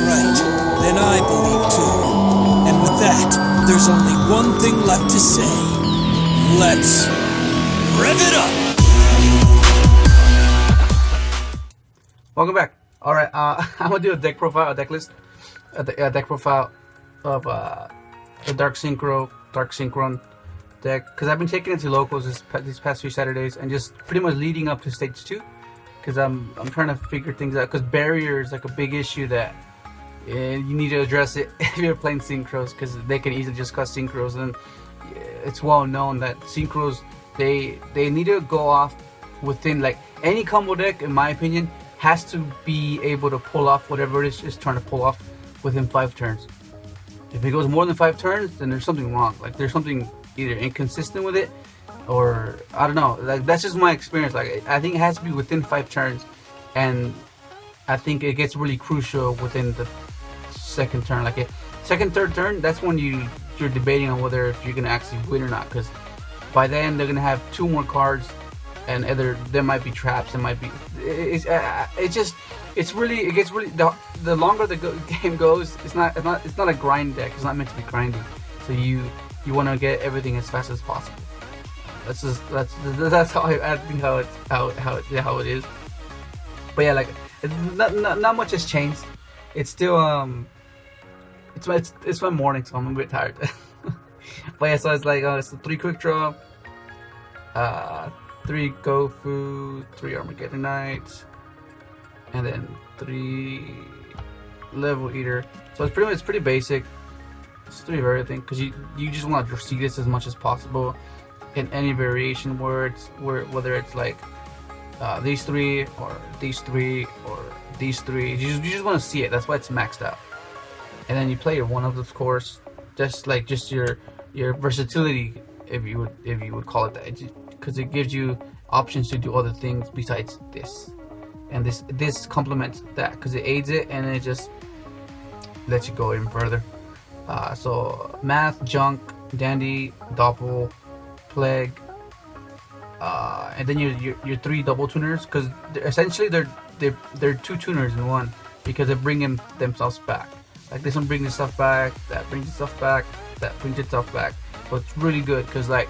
right, then I believe too. And with that, there's only one thing left to say. Let's rev it up! Welcome back. Alright, I'm gonna do a deck profile, a deck list, a deck profile of the Dark Synchron deck, because I've been taking it to locals these past few Saturdays and just pretty much leading up to stage 2, because I'm trying to figure things out, because barrier is like a big issue that you need to address it if you're playing synchros, because they can easily just cause synchros, and it's well known that synchros they need to go off within, like, any combo deck, in my opinion, has to be able to pull off whatever it is trying to pull off within 5 turns. If it goes more than 5 turns, then there's something wrong. Like, there's something either inconsistent with it, or I don't know. Like, that's just my experience. Like, I think it has to be within 5 turns, and I think it gets really crucial within the second turn. Like, second, third turn, that's when you're debating on whether if you're gonna actually win or not, because by then they're gonna have 2 more cards, and there might be traps. There might be it gets really the longer the game goes. It's not a grind deck. It's not meant to be grindy. So you want to get everything as fast as possible. That's how I think how it is. But yeah, like, not much has changed. It's still it's my morning, so I'm a bit tired. But yeah, so it's like it's a 3 quick draw, 3 go food, 3 Armageddon Knights, and then 3 level eater. So it's pretty basic. It's 3 of everything, because you just want to see this as much as possible in any variation whether it's like these 3 or these 3 or these 3. You just want to see it. That's why it's maxed out. And then you play your 1 of, of course, just your versatility, if you would call it that, because it gives you options to do other things besides this, and this complements that, because it aids it and it just lets you go even further. So math, junk, dandy, doppel, plague, and then your 3 double tuners, because essentially they're 2 tuners in one, because they're bringing themselves back. Like, this one brings itself back, that brings itself back, that brings itself back. So it's really good, because like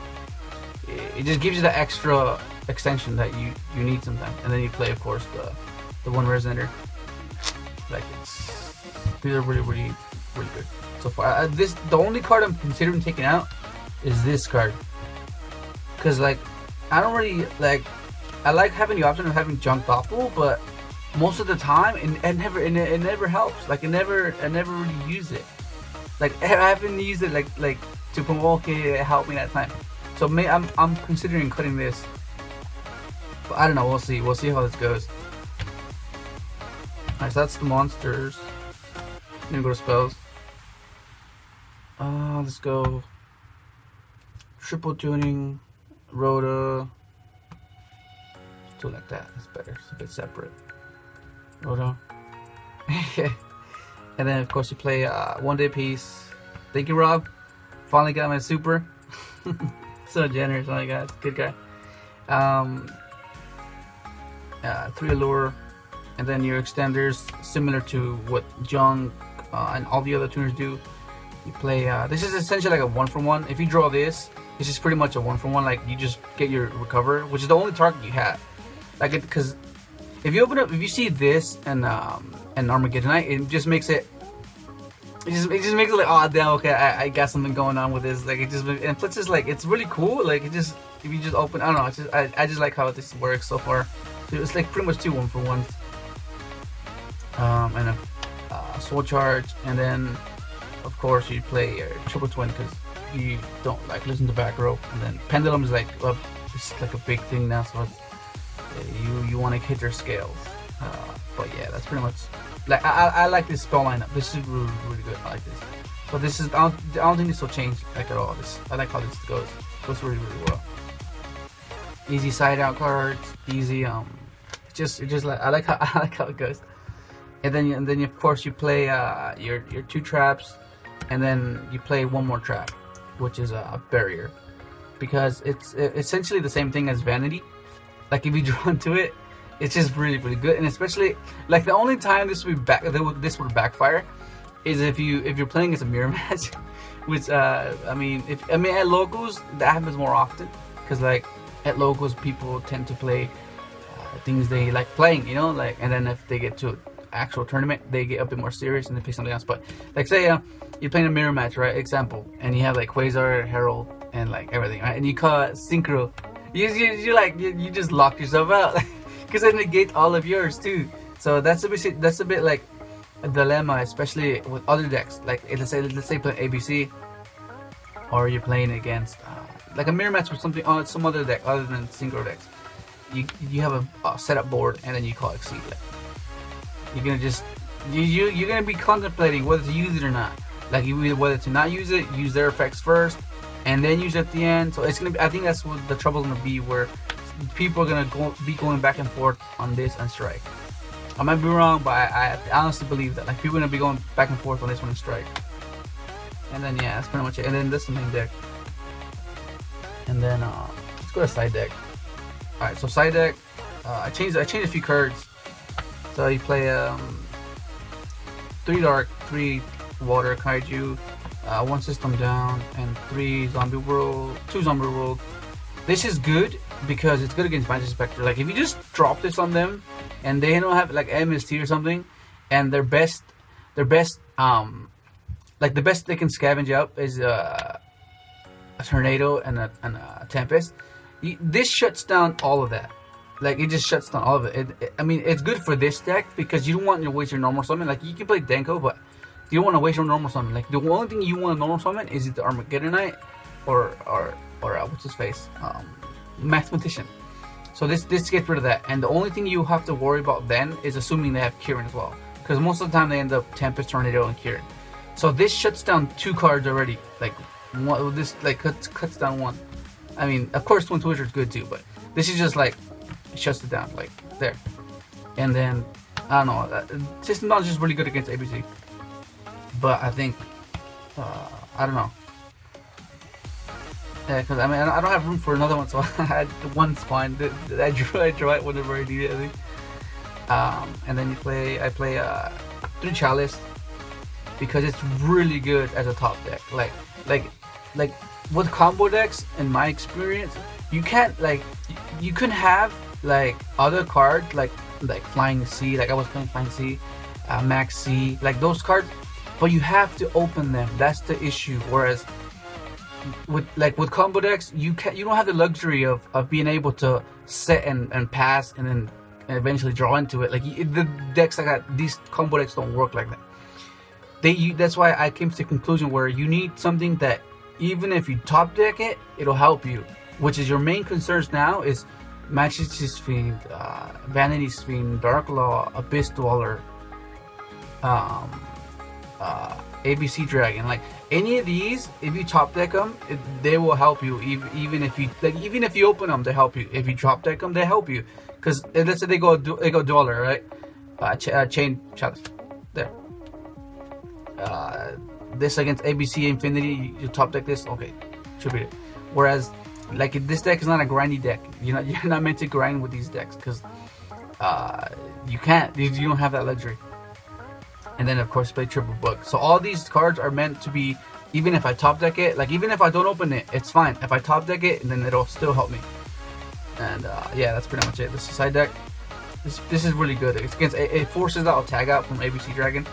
it just gives you that extra extension that you need sometimes. And then you play, of course, the 1 resonator. Like, these are really good so far. The only card I'm considering taking out is this card, because like I don't really like. I like having the option of having junk doppel, but most of the time it never helps. Like, I never really use it. Like, I haven't used it like to promote, okay, it helped me that time. So I'm considering cutting this, but I don't know. We'll see how this goes. Alright, so that's the monsters. I'm gonna go to spells. Let's go triple tuning, Rhoda. Let's do it like that. It's better. It's a bit separate. Rhoda. And then, of course, you play 1 day piece. Thank you, Rob. Finally got my super. So generous, my God, good guy. 3 allure, and then your extenders, similar to what Junk and all the other tuners do. You play. This is essentially like a 1-for-1. If you draw this is pretty much a 1-for-1. Like, you just get your recover, which is the only target you have. Like, because if you open up, if you see this and Armageddon Knight, it just makes it. It just makes it like, oh damn, okay, I got something going on with this. Like, and plus it's like, it's really cool. Like, if you just open, I don't know, it's just, I just like how this works so far. So it's like pretty much 2 1-for-1s. And a soul charge, and then of course you play your triple twin, because you don't like listen to back row. And then pendulum is like, well, it's like a big thing now, so you want to hit their scales. But yeah, that's pretty much. Like, I like this spell lineup. This is really good. I like this. So this is, I don't think this will change like at all. I like how this goes. Goes really well. Easy side out cards. Easy. It just like, I like how it goes. And then of course you play your 2 traps, and then you play 1 more trap, which is a barrier, because it's essentially the same thing as vanity. Like, if you draw into it, It's just really, really good, and especially like the only time this would backfire is if you're playing as a mirror match, which I mean at locals that happens more often, because like at locals people tend to play things they like playing, you know, like, and then if they get to actual tournament they get a bit more serious and they play something else. But like say you're playing a mirror match, right? Example, and you have like Quasar, Herald, and like everything, right? And you call it synchro. You just lock yourself out because it negates all of yours too. So that's a bit like a dilemma, especially with other decks. Like let's say play ABC, or you're playing against like a mirror match with something on some other deck other than synchro decks. You have a setup board and then you call Exceed. Like, you're gonna just you're gonna be contemplating whether to use it or not. Like whether to not use it, use their effects first, and then use it at the end. So it's gonna be, I think that's what the trouble's gonna be, where people are gonna be going back and forth on this and Strike. I might be wrong, but I honestly believe that like people are gonna be going back and forth on this one and Strike. And then yeah, that's pretty much it. And then this is the main deck. And then let's go to side deck. All right, so side deck, I changed a few cards. So you play 3 dark, 3 water kaiju, 1 system down, and 2 zombie world. This is good because it's good against Magic Spectre. Like if you just drop this on them and they don't have like MST or something, and their best like the best they can scavenge up is a tornado and a tempest. This shuts down all of that. Like it just shuts down all of it. I mean, it's good for this deck because you don't want to waste your normal summon. Like you can play Denko, but you don't want to waste your normal summon. Like the only thing you want to normal summon is the Armageddon Knight or what's his face, Mathematician. So this gets rid of that, and the only thing you have to worry about then is assuming they have Kieran as well, because most of the time they end up Tempest, Tornado, and Kieran. So this shuts down 2 cards already. Like this like cuts down 1. I mean, of course, Twin Twister is good too, but this is just like it shuts it down like there. And then I don't know, System Down is just really good against ABC. But I think I don't know. Yeah, because I mean I don't have room for another one, so I had one's fine. I draw it whenever I need it, I think. And then I play 3 Chalice because it's really good as a top deck. Like with combo decks, in my experience, you can't like you can have like other cards like Flying Sea. Like I was playing Flying Sea, Max C, like those cards, but you have to open them. That's the issue. Whereas with combo decks, you don't have the luxury of being able to set and pass and then eventually draw into it. Like the decks like that, these combo decks don't work like that. That's why I came to the conclusion where you need something that even if you top deck it, it'll help you. Which is your main concerns now is Majesty's Fiend, Vanity's Fiend, Dark Law, Abyss Dweller, ABC Dragon. Like any of these, if you top deck them, they will help you. Even if you open them, they help you. If you drop deck them, they help you. Because let's say they go Dweller, right? Chain Chalice. There. This against ABC Infinity, you top deck this, okay, should be it. Whereas, like this deck is not a grindy deck. You're not meant to grind with these decks because you can't. You don't have that luxury. And then of course play triple book. So all these cards are meant to be. Even if I top deck it, like even if I don't open it, it's fine. If I top deck it, then it'll still help me. And yeah, that's pretty much it. This is side deck. This is really good. It's against it forces out a tag out from ABC Dragon,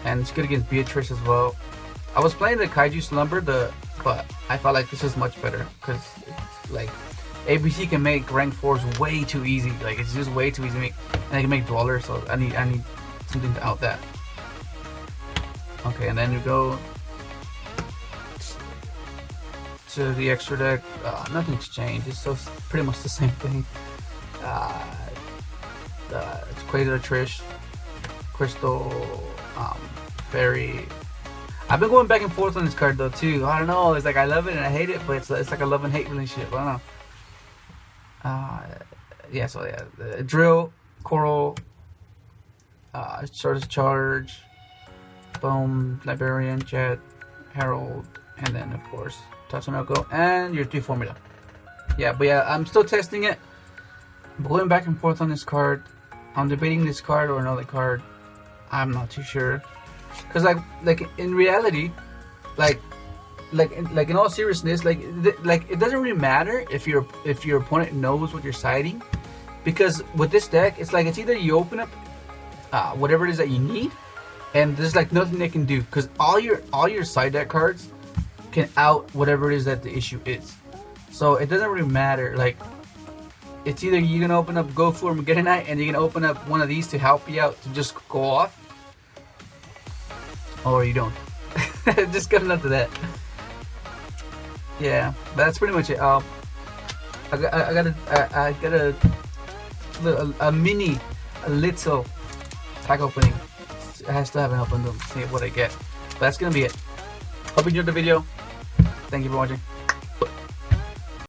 and it's good against Beatrice as well. I was playing the Kaiju Slumber, but I felt like this is much better because like ABC can make rank 4s way too easy. Like it's just way too easy to make, and I can make Dweller. So I need something to out that. Okay, and then you go to the extra deck. Nothing's changed. It's still pretty much the same thing. It's Quasar, Trish, Crystal, Fairy. I've been going back and forth on this card though too. I don't know. It's like I love it and I hate it, but it's like a love and hate relationship. I don't know. Yeah. So yeah, Drill, Coral, Charge, Boom, Librarian, Jet, Herald, and then of course Tatsunoko and your 3 formula. Yeah, but yeah, I'm still testing it. going back and forth on this card. I'm debating this card or another card. I'm not too sure. Cause like in reality, like in all seriousness, like it doesn't really matter if your opponent knows what you're siding, because with this deck, it's like it's either you open up whatever it is that you need, and there's like nothing they can do, because all your side deck cards can out whatever it is that the issue is. So it doesn't really matter. Like, it's either you're gonna open up Go for Armageddonite and you're gonna open up one of these to help you out to just go off, or you don't. Just coming up to that. Yeah, that's pretty much it. I got a little pack opening. I still haven't opened them. See what I get. But that's gonna be it. Hope you enjoyed the video. Thank you for watching.